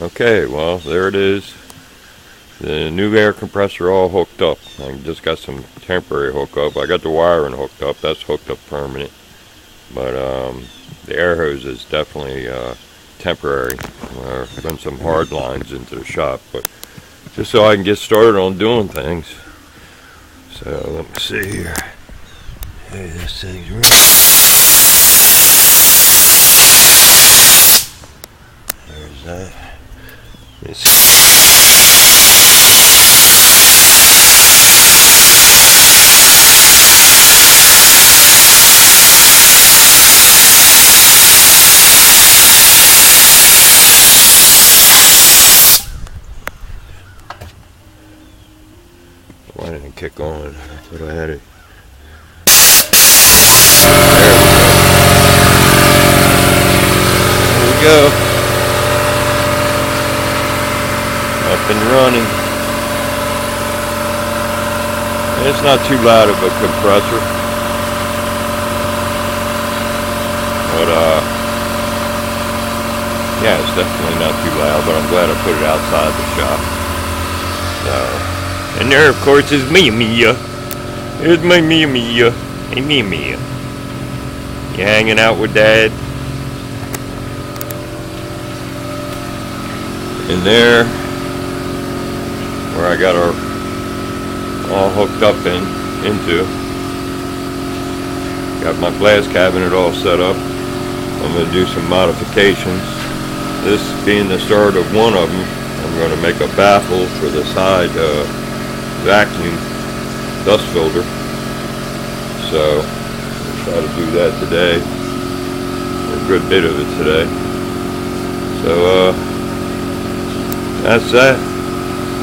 Okay, well, there it is. The new air compressor all hooked up. I just got some temporary hookup. I got the wiring hooked up. That's hooked up permanent. But the air hose is definitely temporary. I've done some hard lines into the shop, but just so I can get started on doing things. So let me see here. Hey, this thing's running. There's that. Let me see. Why didn't it kick on? I thought I had it. There we go. Up and running. It's not too loud of a compressor, but yeah, it's definitely not too loud. But I'm glad I put it outside the shop. So. And there, of course, is Mia. Here's my Mia. Hey, Mia. You hanging out with Dad? And there, where I got our all hooked up into. Got my glass cabinet all set up. I'm going to do some modifications. This being the start of one of them, I'm going to make a baffle for the side vacuum dust filter. So I'll try to do that today, a good bit of it today. So that's that.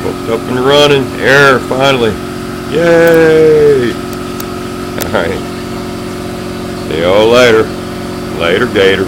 Hooked up and running. Air finally. Yay! Alright. See y'all later. Later, Gator.